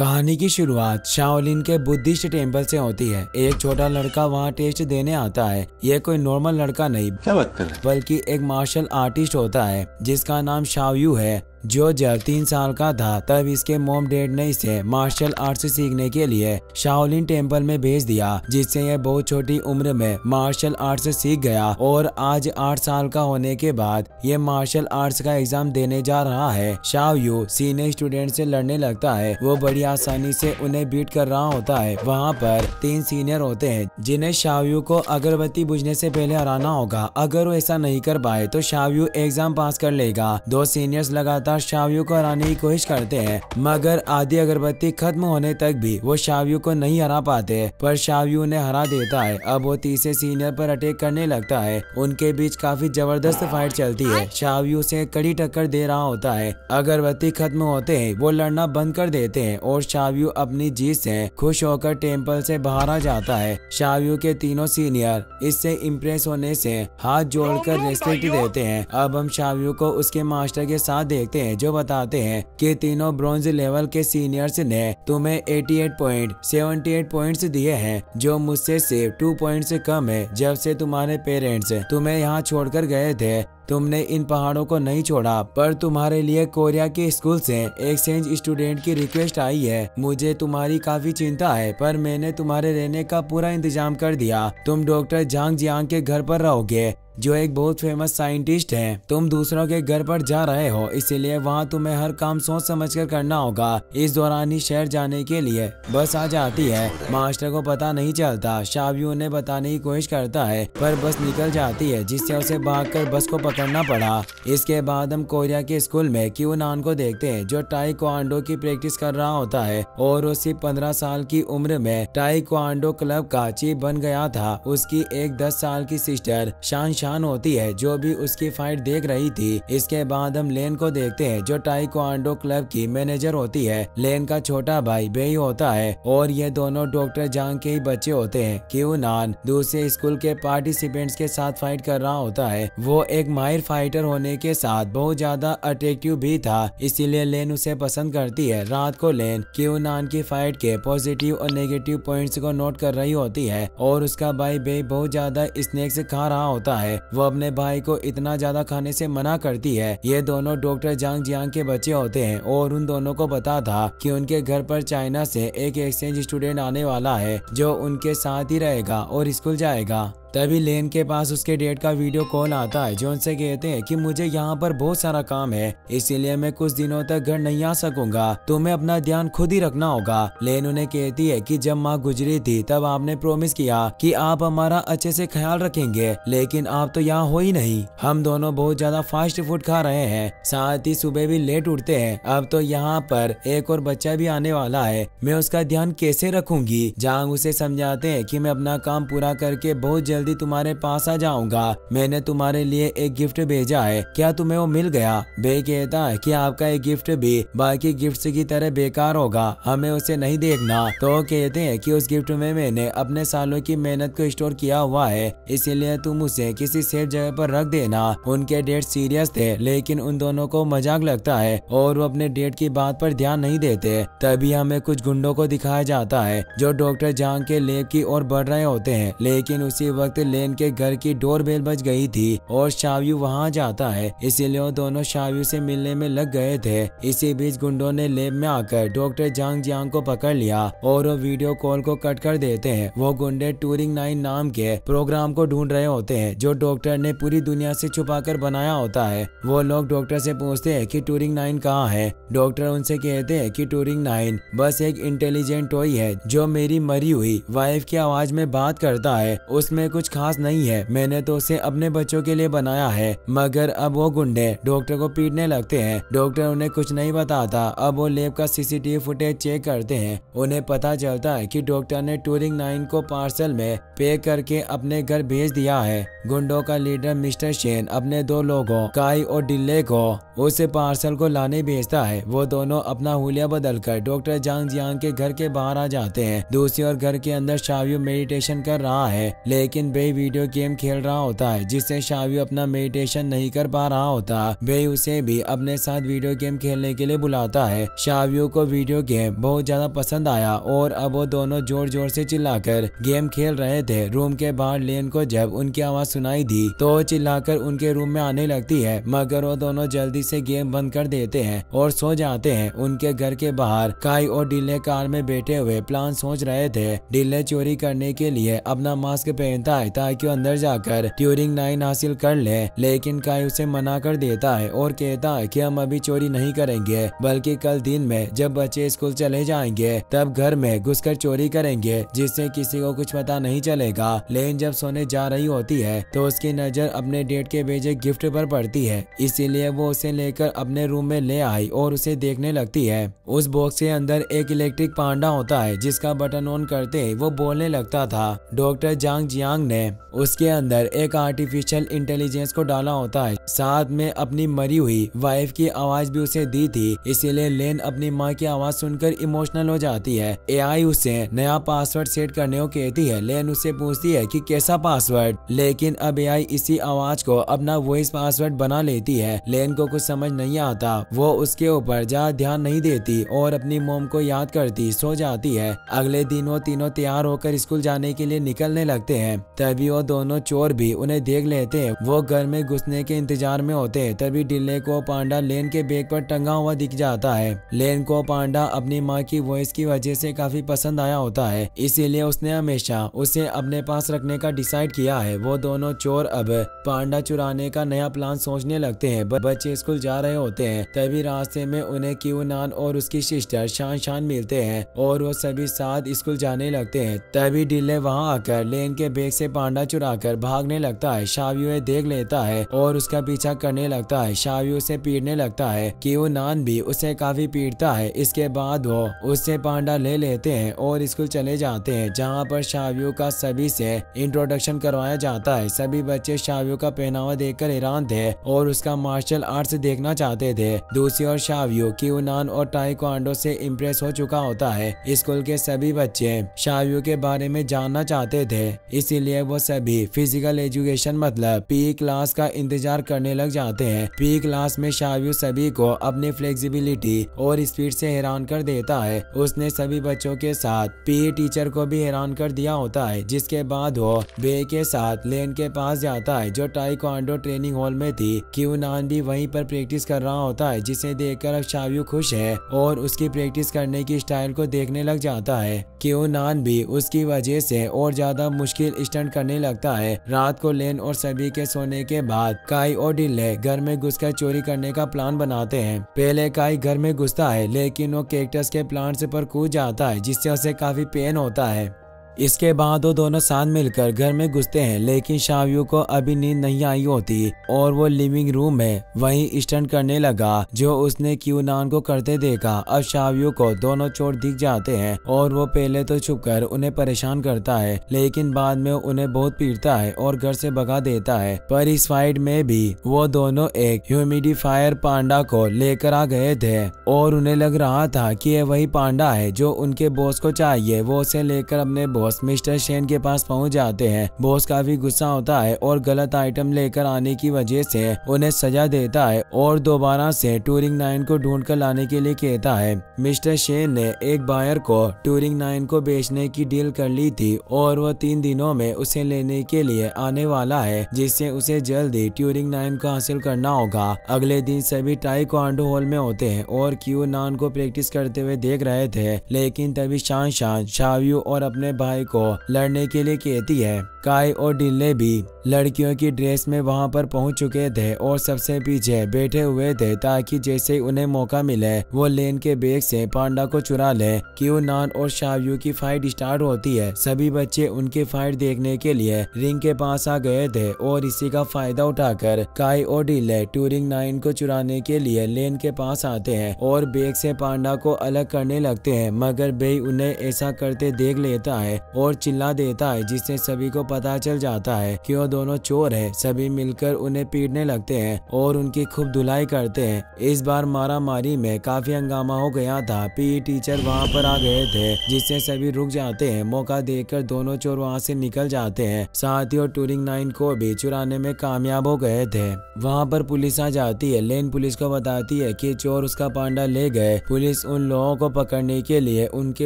कहानी की शुरुआत शाओलिन के बुद्धिस्ट टेम्पल से होती है। एक छोटा लड़का वहाँ टेस्ट देने आता है। यह कोई नॉर्मल लड़का नहीं, क्या बात कर रहे हैं? बल्कि एक मार्शल आर्टिस्ट होता है जिसका नाम शाओयू है। जो जब 3 साल का था तब इसके मॉम डैड ने इसे मार्शल आर्ट्स सीखने के लिए शाओलिन टेम्पल में भेज दिया, जिससे यह बहुत छोटी उम्र में मार्शल आर्ट्स सीख गया और आज 8 साल का होने के बाद ये मार्शल आर्ट्स का एग्जाम देने जा रहा है। शाओयू सीनियर स्टूडेंट से लड़ने लगता है। वो बड़ी आसानी से उन्हें बीट कर रहा होता है। वहाँ पर 3 सीनियर होते हैं जिन्हें शाओयू को अगरबत्ती बुझने से पहले हराना होगा। अगर वो ऐसा नहीं कर पाए तो शाओयू एग्जाम पास कर लेगा। 2 सीनियर्स लगातार शाओयू को हराने की कोशिश करते हैं, मगर आधी अगरबत्ती खत्म होने तक भी वो शाओयू को नहीं हरा पाते, पर शाओयू ने हरा देता है। अब वो तीसरे सीनियर पर अटैक करने लगता है। उनके बीच काफी जबरदस्त फाइट चलती है। शाओयू से कड़ी टक्कर दे रहा होता है। अगरबत्ती खत्म होते हैं वो लड़ना बंद कर देते हैं और शाओयू अपनी जीत से खुश होकर टेम्पल से बाहर आ जाता है। शाओयू के तीनों सीनियर इससे इम्प्रेस होने से हाथ जोड़कर रेस्पेक्ट देते हैं। अब हम शाओयू को उसके मास्टर के साथ देखते हैं जो बताते हैं कि तीनों ब्रॉन्ज लेवल के सीनियर्स ने तुम्हें 88.78 पॉइंट्स दिए हैं, जो मुझसे सिर्फ 2 पॉइंट से कम है। जब से तुम्हारे पेरेंट्स तुम्हें यहाँ छोड़कर गए थे तुमने इन पहाड़ों को नहीं छोड़ा, पर तुम्हारे लिए कोरिया के स्कूल से एक्सचेंज स्टूडेंट की रिक्वेस्ट आई है। मुझे तुम्हारी काफी चिंता है, पर मैंने तुम्हारे रहने का पूरा इंतजाम कर दिया। तुम डॉक्टर जांग जियांग के घर पर रहोगे, जो एक बहुत फेमस साइंटिस्ट हैं। तुम दूसरों के घर पर जा रहे हो, इसलिए वहाँ तुम्हें हर काम सोच समझकर करना होगा। इस दौरान ही शहर जाने के लिए बस आ जाती है। मास्टर को पता नहीं चलता। शाओयू ने बताने की कोशिश करता है, पर बस निकल जाती है, जिससे उसे भागकर बस को पकड़ना पड़ा। इसके बाद हम कोरिया के स्कूल में क्यूनान को देखते हैं, जो ताइक्वांडो की प्रैक्टिस कर रहा होता है और वो सिर्फ 15 साल की उम्र में ताइक्वांडो क्लब का चीफ बन गया था। उसकी एक 10 साल की सिस्टर शान होती है, जो भी उसकी फाइट देख रही थी। इसके बाद हम लेन को देखते हैं, जो ताइक्वांडो क्लब की मैनेजर होती है। लेन का छोटा भाई बेई होता है और ये दोनों डॉक्टर जांग के ही बच्चे होते हैं। क्यूनान दूसरे स्कूल के पार्टिसिपेंट्स के साथ फाइट कर रहा होता है। वो एक माहिर फाइटर होने के साथ बहुत ज्यादा अट्रैक्टिव भी था, इसीलिए लेन उसे पसंद करती है। रात को लेन क्यूनान की फाइट के पॉजिटिव और नेगेटिव पॉइंट्स को नोट कर रही होती है और उसका भाई बेई बहुत ज्यादा स्नैक्स खा रहा होता है। वो अपने भाई को इतना ज्यादा खाने से मना करती है। ये दोनों डॉक्टर जांग जियांग के बच्चे होते हैं और उन दोनों को पता था कि उनके घर पर चाइना से एक एक्सचेंज स्टूडेंट आने वाला है, जो उनके साथ ही रहेगा और स्कूल जाएगा। तभी लेन के पास उसके डैड का वीडियो कॉल आता है, जो उनसे कहते हैं कि मुझे यहाँ पर बहुत सारा काम है, इसीलिए मैं कुछ दिनों तक घर नहीं आ सकूंगा। तुम्हें अपना ध्यान खुद ही रखना होगा। लेन उन्हें कहती है कि जब माँ गुजरी थी तब आपने प्रॉमिस किया कि आप हमारा अच्छे से ख्याल रखेंगे, लेकिन आप तो यहाँ हो ही नहीं। हम दोनों बहुत ज्यादा फास्ट फूड खा रहे हैं, साथ ही सुबह भी लेट उठते हैं। अब तो यहाँ पर एक और बच्चा भी आने वाला है, मैं उसका ध्यान कैसे रखूंगी। जांग उसे समझाते हैं कि मैं अपना काम पूरा करके बहुत जल्दी तुम्हारे पास आ जाऊंगा। मैंने तुम्हारे लिए एक गिफ्ट भेजा है, क्या तुम्हें वो मिल गया? बे कहता है कि आपका एक गिफ्ट भी बाकी गिफ्ट्स की तरह बेकार होगा, हमें उसे नहीं देखना। तो कहते हैं कि उस गिफ्ट में मैंने अपने सालों की मेहनत को स्टोर किया हुआ है, इसीलिए तुम उसे किसी सेफ जगह पर रख देना। उनके डेट सीरियस थे, लेकिन उन दोनों को मजाक लगता है और वो अपने डेट की बात पर ध्यान नहीं देते। तभी हमें कुछ गुंडों को दिखाया जाता है, जो डॉक्टर जांग के लैब की ओर बढ़ रहे होते हैं, लेकिन उसी वक्त लेन के घर की डोरबेल बज गई थी और शाओयू वहां जाता है, इसीलिए वो दोनों शाओयू से मिलने में लग गए थे। इसी बीच गुंडों ने लैब में आकर डॉक्टर जांग जियांग को पकड़ लिया और वो वीडियो कॉल को कट कर देते हैं। वो गुंडे टूरिंग 9 नाम के प्रोग्राम को ढूंढ रहे होते हैं, जो डॉक्टर ने पूरी दुनिया से छुपाकर बनाया होता है। वो लोग डॉक्टर से पूछते हैं कि टूरिंग 9 कहाँ है। डॉक्टर उनसे कहते हैं कि टूरिंग 9 बस एक इंटेलिजेंट टॉय है, जो मेरी मरी हुई वाइफ की आवाज में बात करता है। उसमें कुछ खास नहीं है, मैंने तो उसे अपने बच्चों के लिए बनाया है। मगर अब वो गुंडे डॉक्टर को पीटने लगते हैं। डॉक्टर उन्हें कुछ नहीं बताता। अब वो लैब का सीसीटीवी फुटेज चेक करते हैं। उन्हें पता चलता है कि डॉक्टर ने टूरिंग 9 को पार्सल में पैक करके अपने घर भेज दिया है। गुंडों का लीडर मिस्टर शेन अपने 2 लोगों काई और डिल्ले को उस पार्सल को लाने भेजता है। वो दोनों अपना हुलिया बदलकर डॉक्टर जांग जियांग के घर के बाहर आ जाते हैं। दूसरी ओर घर के अंदर शाओयू मेडिटेशन कर रहा है, लेकिन दिन बे वीडियो गेम खेल रहा होता है, जिससे शाव्यू अपना मेडिटेशन नहीं कर पा रहा होता। बे उसे भी अपने साथ वीडियो गेम खेलने के लिए बुलाता है। शाव्यू को वीडियो गेम बहुत ज्यादा पसंद आया और अब वो दोनों जोर जोर से चिल्लाकर गेम खेल रहे थे। रूम के बाहर लेन को जब उनकी आवाज सुनाई दी तो चिल्लाकर उनके रूम में आने लगती है, मगर वो दोनों जल्दी से गेम बंद कर देते हैं और सो जाते हैं। उनके घर के बाहर काई और डिल्ले कार में बैठे हुए प्लान सोच रहे थे। डिल्ले चोरी करने के लिए अपना मास्क पहनता है ताकि वो अंदर जाकर ट्यूरिंग 9 हासिल कर ले, लेकिन काई उसे मना कर देता है और कहता है कि हम अभी चोरी नहीं करेंगे, बल्कि कल दिन में जब बच्चे स्कूल चले जाएंगे तब घर में घुसकर चोरी करेंगे, जिससे किसी को कुछ पता नहीं चलेगा। लेन जब सोने जा रही होती है तो उसकी नजर अपने डेट के भेजे गिफ्ट पर पड़ती है, इसीलिए वो उसे लेकर अपने रूम में ले आई और उसे देखने लगती है। उस बॉक्स के अंदर एक इलेक्ट्रिक पांडा होता है, जिसका बटन ऑन करते ही वो बोलने लगता था। डॉक्टर जांग जियांग ने उसके अंदर एक आर्टिफिशियल इंटेलिजेंस को डाला होता है, साथ में अपनी मरी हुई वाइफ की आवाज भी उसे दी थी, इसीलिए लेन अपनी माँ की आवाज सुनकर इमोशनल हो जाती है। एआई उसे नया पासवर्ड सेट करने को कहती है। लेन उससे पूछती है कि कैसा पासवर्ड, लेकिन अब एआई इसी आवाज को अपना वॉइस पासवर्ड बना लेती है। लेन को कुछ समझ नहीं आता, वो उसके ऊपर ज्यादा ध्यान नहीं देती और अपनी मॉम को याद करती सो जाती है। अगले दिन वो तीनों तैयार होकर स्कूल जाने के लिए निकलने लगते हैं। तभी वो दोनों चोर भी उन्हें देख लेते हैं। वो घर में घुसने के इंतजार में होते हैं। तभी डिल्ले को पांडा लेन के बैग पर टंगा हुआ दिख जाता है। लेन को पांडा अपनी माँ की वॉइस की वजह से काफी पसंद आया होता है, इसीलिए उसने हमेशा उसे अपने पास रखने का डिसाइड किया है। वो दोनों चोर अब पांडा चुराने का नया प्लान सोचने लगते हैं। बच्चे स्कूल जा रहे होते हैं। तभी रास्ते में उन्हें क्यूनान और उसकी सिस्टर शान शान मिलते हैं और वो सभी साथ स्कूल जाने लगते हैं। तभी डिल्ले वहां आकर लेन के बैग से पांडा चुराकर भागने लगता है। शाव्यू देख लेता है और उसका पीछा करने लगता है। शाव्यू उसे पीटने लगता है। क्यूनान भी उसे काफी पीटता है। इसके बाद वो उससे पांडा ले लेते हैं और स्कूल चले जाते हैं, जहाँ पर शाव्यू का सभी से इंट्रोडक्शन करवाया जाता है। सभी बच्चे शाव्यू का पहनावा देखकर हैरान थे और उसका मार्शल आर्ट्स देखना चाहते थे। दूसरी ओर शाव्यू क्यूनान और ताइक्वांडो से इम्प्रेस हो चुका होता है। स्कूल के सभी बच्चे शाव्यू के बारे में जानना चाहते थे, इसीलिए वो सभी फिजिकल एजुकेशन मतलब पी क्लास का इंतजार करने लग जाते हैं। पी क्लास में शाव्यू सभी को अपनी फ्लेक्सिबिलिटी और स्पीड से हैरान कर देता है। उसने सभी बच्चों के साथ पी टीचर को भी हैरान कर दिया होता है, जिसके बाद वो बे के साथ लेन के पास जाता है जो ताइक्वांडो ट्रेनिंग हॉल में थी। क्यूनान भी वहीं पर प्रैक्टिस कर रहा होता है, जिसे देखकर अब शाव्यू खुश है और उसकी प्रैक्टिस करने की स्टाइल को देखने लग जाता है। क्यूनान भी उसकी वजह से और ज्यादा मुश्किल स्टंट करने लगता है। रात को लेन और सभी के सोने के बाद काई और डिल्ले घर में घुसकर चोरी करने का प्लान बनाते हैं। पहले काई घर में घुसता है, लेकिन वो कैक्टस के प्लांट्स पर कूद जाता है, जिससे उसे काफी पेन होता है। इसके बाद वो दोनों साथ मिलकर घर में घुसते हैं, लेकिन शाव्यू को अभी नींद नहीं आई होती और वो लिविंग रूम में वहीं स्टंट करने लगा जो उसने क्यूनान को करते देखा। अब शाव्यू को दोनों चोर दिख जाते हैं और वो पहले तो छुपकर उन्हें परेशान करता है, लेकिन बाद में उन्हें बहुत पीटता है और घर से भगा देता है। पर इस फाइट में भी वो दोनों एक ह्यूमिडिफायर पांडा को लेकर आ गए थे और उन्हें लग रहा था कि ये वही पांडा है जो उनके बॉस को चाहिए। वो उसे लेकर अपने बॉस मिस्टर शेन के पास पहुंच जाते हैं। बॉस काफी गुस्सा होता है और गलत आइटम लेकर आने की वजह से उन्हें सजा देता है और दोबारा से ट्यूरिंग 9 को ढूंढ कर लाने के लिए कहता है। मिस्टर शेन ने एक बायर को ट्यूरिंग 9 को बेचने की डील कर ली थी और वो 3 दिनों में उसे लेने के लिए आने वाला है, जिससे उसे जल्दी ट्यूरिंग 9 को हासिल करना होगा। अगले दिन सभी ताइक्वांडो हॉल में होते हैं और क्यूनान को प्रैक्टिस करते हुए देख रहे थे, लेकिन तभी शान शान शाव्यू और अपने भाई को लड़ने के लिए कहती है। काई और डिल्ले भी लड़कियों की ड्रेस में वहां पर पहुंच चुके थे और सबसे पीछे बैठे हुए थे, ताकि जैसे उन्हें मौका मिले वो लेन के बैग से पांडा को चुरा ले। क्यूनान और शाव्यू की फाइट स्टार्ट होती है। सभी बच्चे उनकी फाइट देखने के लिए रिंग के पास आ गए थे और इसी का फायदा उठाकर काई और डिल्ले ट्यूरिंग 9 को चुराने के लिए लेन के पास आते हैं और बैग से पांडा को अलग करने लगते हैं, मगर बे उन्हें ऐसा करते देख लेता है और चिल्ला देता है, जिससे सभी को पता चल जाता है कि वो दोनों चोर है। सभी मिलकर उन्हें पीटने लगते हैं और उनकी खूब धुलाई करते हैं। इस बार मारा मारी में काफी हंगामा हो गया था। पीई टीचर वहाँ पर आ गए थे, जिससे सभी रुक जाते हैं। मौका देखकर दोनों चोर वहाँ से निकल जाते हैं। साथ ही और टूरिंग 9 को भी चुराने में कामयाब हो गए थे। वहाँ पर पुलिस आ जाती है। लेन पुलिस को बताती है कि चोर उसका पांडा ले गए। पुलिस उन लोगों को पकड़ने के लिए उनके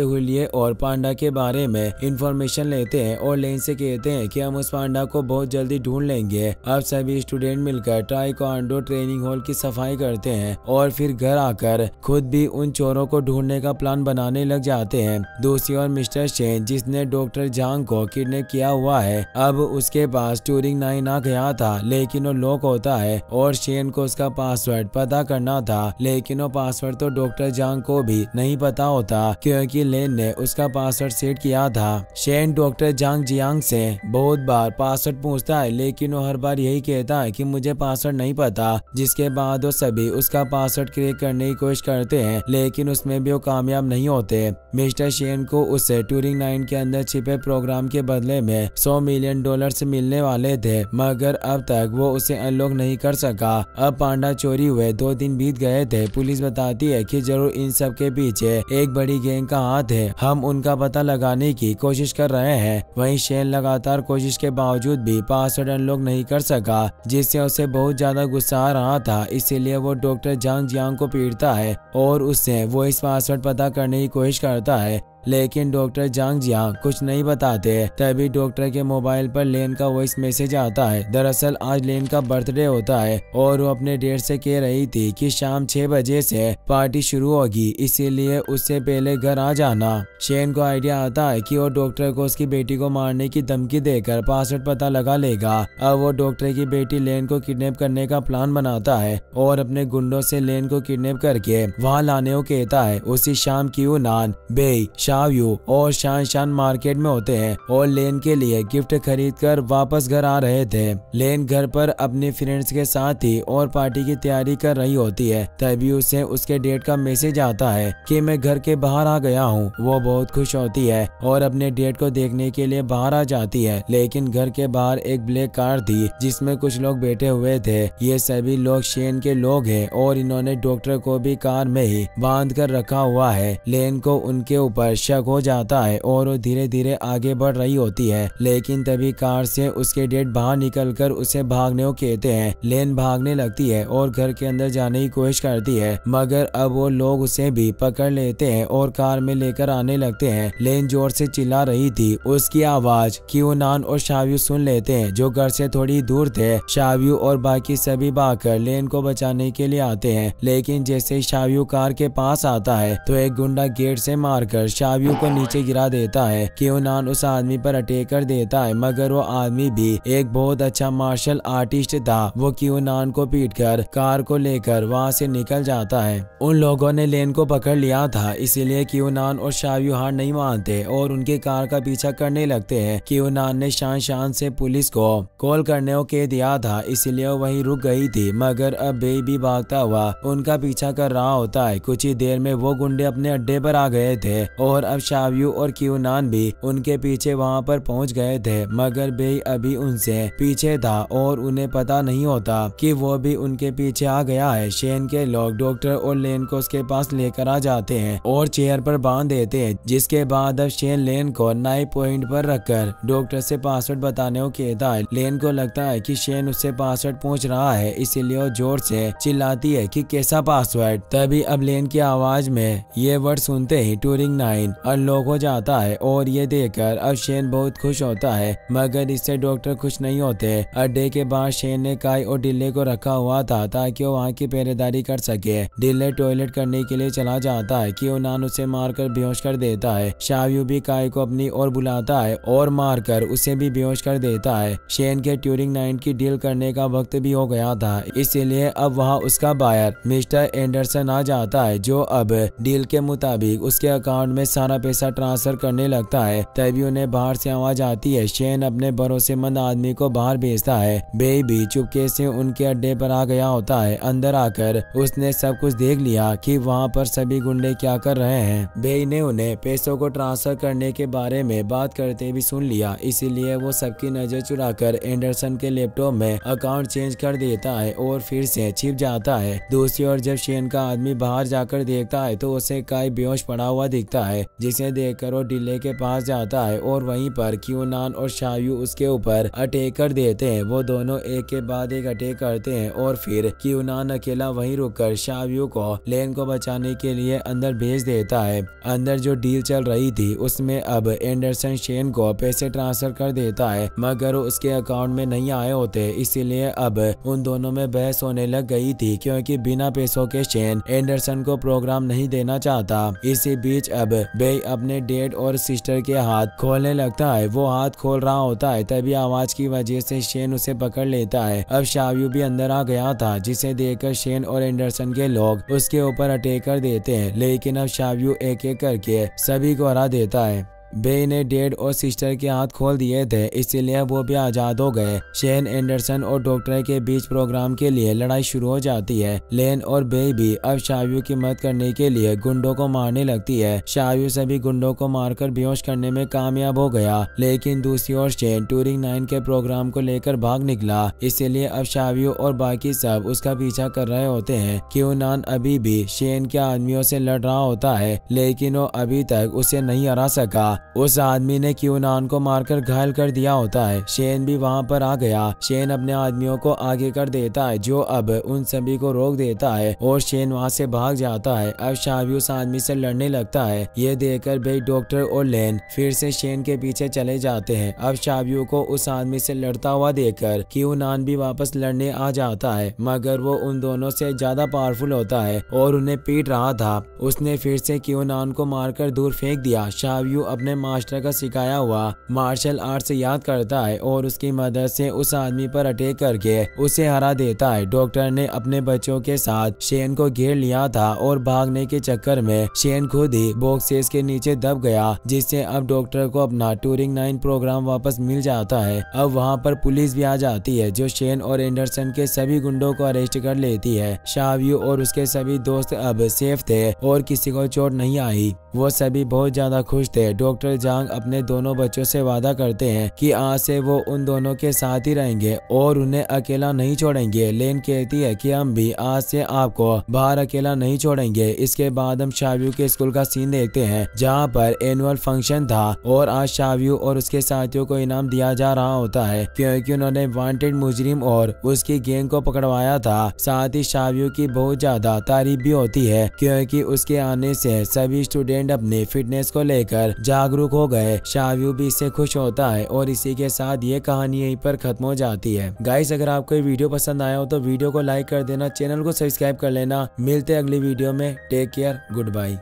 हुलिये और पांडा के बारे में इंफॉर्मेशन लेते हैं और लेन से कहते हैं कि हम उस पांडा को बहुत जल्दी ढूंढ लेंगे। अब सभी स्टूडेंट मिलकर ताइक्वांडो ट्रेनिंग हॉल की सफाई करते हैं और फिर घर आकर खुद भी उन चोरों को ढूंढने का प्लान बनाने लग जाते हैं। दूसरी ओर मिस्टर शेन, जिसने डॉक्टर जांग को किडनैप किया हुआ है, अब उसके पास टूरिंग 9 आ गया था, लेकिन वो लॉक होता है और शेन को उसका पासवर्ड पता करना था। लेकिन वो पासवर्ड तो डॉक्टर जांग को भी नहीं पता होता, क्योंकि लेन ने उसका पासवर्ड सेट किया था। शेन डॉक्टर जांग जियांग से बहुत बार पासवर्ड पूछता है, लेकिन वो हर बार यही कहता है कि मुझे पासवर्ड नहीं पता। जिसके बाद वो सभी उसका पासवर्ड क्रैक करने की कोशिश करते हैं, लेकिन उसमें भी वो कामयाब नहीं होते। मिस्टर शेन को उससे टूरिंग 9 के अंदर छिपे प्रोग्राम के बदले में $100 मिलियन मिलने वाले थे, मगर अब तक वो उसे अनलॉक नहीं कर सका। अब पांडा चोरी हुए 2 दिन बीत गए थे। पुलिस बताती है कि जरूर इन सब के पीछे एक बड़ी गैंग का हाथ है। हम उनका पता लगाने की कोशिश कर रहे हैं। वहीं शेन लगातार कोशिश के बावजूद भी पासवर्ड अनलॉक नहीं कर सका, जिससे उसे बहुत ज्यादा गुस्सा आ रहा था। इसीलिए वो डॉक्टर जांग जियांग को पीटता है और उससे वो इस पासवर्ड पता करने की कोशिश करता है, लेकिन डॉक्टर जांग जियांग कुछ नहीं बताते। तभी डॉक्टर के मोबाइल पर लेन का वॉइस मैसेज आता है। दरअसल आज लेन का बर्थडे होता है और वो अपने डेट से कह रही थी कि शाम 6 बजे से पार्टी शुरू होगी, इसीलिए उससे पहले घर आ जाना। शेन को आइडिया आता है कि वो डॉक्टर को उसकी बेटी को मारने की धमकी देकर पासवर्ड पता लगा लेगा। अब वो डॉक्टर की बेटी लेन को किडनैप करने का प्लान बनाता है और अपने गुंडों से लेन को किडनैप करके वहाँ लाने को कहता है। उसी शाम क्यू नान, बेई, शावयू और शान मार्केट में होते हैं और लेन के लिए गिफ्ट खरीदकर वापस घर आ रहे थे। लेन घर पर अपने फ्रेंड्स के साथ ही और पार्टी की तैयारी कर रही होती है। तभी उसे उसके डेट का मैसेज आता है कि मैं घर के बाहर आ गया हूँ। वो बहुत खुश होती है और अपने डेट को देखने के लिए बाहर आ जाती है, लेकिन घर के बाहर एक ब्लैक कार थी जिसमें कुछ लोग बैठे हुए थे। ये सभी लोग शेन के लोग हैं और इन्होंने डॉक्टर को भी कार में ही बांध कर रखा हुआ है। लेन को उनके ऊपर शक हो जाता है और वो धीरे धीरे आगे बढ़ रही होती है, लेकिन तभी कार से उसके डेट बाहर निकलकर उसे भागने को कहते हैं। लेन भागने लगती है और घर के अंदर जाने की कोशिश करती है, मगर अब वो लोग उसे भी पकड़ लेते हैं और कार में लेकर आने लगते हैं। लेन जोर से चिल्ला रही थी, उसकी आवाज क्यू नान और शावयू सुन लेते हैं जो घर से थोड़ी दूर थे। शावयू और बाकी सभी भागकर लेन को बचाने के लिए आते हैं, लेकिन जैसे ही शावयू कार के पास आता है तो एक गुंडा गेट से मारकर शावयू को नीचे गिरा देता है। क्यू नान उस आदमी पर अटैक कर देता है, मगर वो आदमी भी एक बहुत अच्छा मार्शल आर्टिस्ट था। वो क्यू नान को पीटकर कार को लेकर वहाँ से निकल जाता है। उन लोगों ने लेन को पकड़ लिया था, इसीलिए क्यू नान और शावयू हार नहीं मानते और उनकी कार का पीछा करने लगते हैं। क्यू नान ने शान से पुलिस को कॉल करने को कह दिया था, इसलिए वो वहीं रुक गई थी, मगर अब बेई भी भागता हुआ उनका पीछा कर रहा होता है। कुछ ही देर में वो गुंडे अपने अड्डे पर आ गए थे और अब शावयू और क्यू नान भी उनके पीछे वहां पर पहुंच गए थे, मगर बेई अभी उनसे पीछे था और उन्हें पता नहीं होता कि वो भी उनके पीछे आ गया है। शेन के लोग डॉक्टर और लेन को उसके पास लेकर आ जाते हैं और चेयर पर बांध देते हैं, जिसके बाद अब शेन लेन को नाइफ पॉइंट पर रखकर डॉक्टर से पासवर्ड बताने को कहता है। लेन को लगता है कि शेन उससे पासवर्ड पूछ रहा है, इसीलिए वो जोर से चिल्लाती है कि कैसा पासवर्ड। तभी अब लेन की आवाज में ये वर्ड सुनते ही टूरिंग 9 अनलॉक हो जाता है और ये देखकर अब शेन बहुत खुश होता है, मगर इससे डॉक्टर खुश नहीं होते। अड्डे के बाहर शेन ने काई और डिल्ले को रखा हुआ था ताकि वो वहाँ की पहरेदारी कर सके। डिल्ले टॉयलेट करने के लिए चला जाता है, क्यू नान उसे मारकर बेहोश कर देता है। शावयू भी काई को अपनी ओर बुलाता है और मारकर उसे भी बेहोश कर देता है। शेन के टूरिंग 9 की डील करने का वक्त भी हो गया था, इसीलिए अब वहाँ उसका बायर मिस्टर एंडरसन आ जाता है, जो अब डील के मुताबिक उसके अकाउंट में सारा पैसा ट्रांसफर करने लगता है। तभी उन्हें बाहर से आवाज आती है। शेन अपने भरोसेमंद आदमी को बाहर भेजता है। बे भी चुपके से उनके अड्डे पर आ गया होता है। अंदर आकर उसने सब कुछ देख लिया कि वहाँ पर सभी गुंडे क्या कर रहे हैं। बे ने उन्हें पैसों को ट्रांसफर करने के बारे में बात करते भी सुन लिया, इसीलिए वो सबकी नजर चुराकर एंडरसन के लैपटॉप में अकाउंट चेंज कर देता है और फिर से छिप जाता है। दूसरी ओर जब शेन का आदमी बाहर जाकर देखता है तो उसे काई बेहोश पड़ा हुआ दिखता है, जिसे देखकर वो डिले के पास जाता है और वहीं पर क्यूनान और शायू उसके ऊपर अटैक कर देते हैं। वो दोनों एक के बाद एक अटैक करते हैं और फिर क्यूनान अकेला वहीं रुककर शायू को लेन को बचाने के लिए अंदर भेज देता है। अंदर जो डील चल रही थी उसमें अब एंडरसन शेन को पैसे ट्रांसफर कर देता है, मगर उसके अकाउंट में नहीं आए होते, इसीलिए अब उन दोनों में बहस होने लग गई थी, क्योंकि बिना पैसों के शेन एंडरसन को प्रोग्राम नहीं देना चाहता। इसी बीच अब बे अपने डैड और सिस्टर के हाथ खोलने लगता है। वो हाथ खोल रहा होता है, तभी आवाज की वजह से शेन उसे पकड़ लेता है। अब शायू भी अंदर आ गया था, जिसे देखकर शेन और एंडरसन के लोग उसके ऊपर अटैक कर देते हैं, लेकिन अब शायू एक एक करके सभी को हरा देता है। बे ने डैड और सिस्टर के हाथ खोल दिए थे, इसीलिए वो भी आजाद हो गए। शेन, एंडरसन और डॉक्टर के बीच प्रोग्राम के लिए लड़ाई शुरू हो जाती है। लेन और बे भी अब शायू की मदद करने के लिए गुंडों को मारने लगती है। शायू सभी गुंडों को मारकर बेहोश करने में कामयाब हो गया, लेकिन दूसरी ओर शेन टूरिंग 9 के प्रोग्राम को लेकर भाग निकला, इसीलिए अब शायू और बाकी सब उसका पीछा कर रहे होते हैं। क्यूनान अभी भी शेन के आदमियों से लड़ रहा होता है, लेकिन वो अभी तक उसे नहीं हरा सका। उस आदमी ने क्यूनान को मारकर घायल कर दिया होता है। शेन भी वहां पर आ गया। शेन अपने आदमियों को आगे कर देता है, जो अब उन सभी को रोक देता है और शेन वहां से भाग जाता है। अब शायू उस आदमी से लड़ने लगता है। ये देखकर भाई डॉक्टर और लेन फिर से शेन के पीछे चले जाते हैं। अब शायू को उस आदमी से लड़ता हुआ देखकर क्यूनान भी वापस लड़ने आ जाता है, मगर वो उन दोनों से ज्यादा पावरफुल होता है और उन्हें पीट रहा था। उसने फिर से क्यूनान को मारकर दूर फेंक दिया। शायू अपने मास्टर का सिखाया हुआ मार्शल आर्ट से याद करता है और उसकी मदद से उस आदमी पर अटैक करके उसे हरा देता है। डॉक्टर ने अपने बच्चों के साथ शेन को घेर लिया था और भागने के चक्कर में शेन खुद ही बॉक्सेस के नीचे दब गया, जिससे अब डॉक्टर को अपना टूरिंग 9 प्रोग्राम वापस मिल जाता है। अब वहाँ पर पुलिस भी आ जाती है, जो शेन और एंडरसन के सभी गुंडों को अरेस्ट कर लेती है। शायू और उसके सभी दोस्त अब सेफ थे और किसी को चोट नहीं आई। वो सभी बहुत ज्यादा खुश थे। डॉक्टर जांग अपने दोनों बच्चों से वादा करते हैं कि आज से वो उन दोनों के साथ ही रहेंगे और उन्हें अकेला नहीं छोड़ेंगे। लेन कहती है कि हम भी आज से आपको बाहर अकेला नहीं छोड़ेंगे। इसके बाद हम शायू के स्कूल का सीन देखते हैं, जहाँ पर एनुअल फंक्शन था और आज शायू और उसके साथियों को इनाम दिया जा रहा होता है, क्योंकि उन्होंने वांटेड मुजरिम और उसकी गैंग को पकड़वाया था। साथ ही शायू की बहुत ज्यादा तारीफ भी होती है, क्योंकि उसके आने से सभी स्टूडेंट अपने फिटनेस को लेकर जागरूक हो गए। शायू भी इससे खुश होता है और इसी के साथ ये कहानी यहीं पर खत्म हो जाती है। गाइस, अगर आपको ये वीडियो पसंद आया हो तो वीडियो को लाइक कर देना, चैनल को सब्सक्राइब कर लेना। मिलते हैं अगली वीडियो में। Take care, good bye.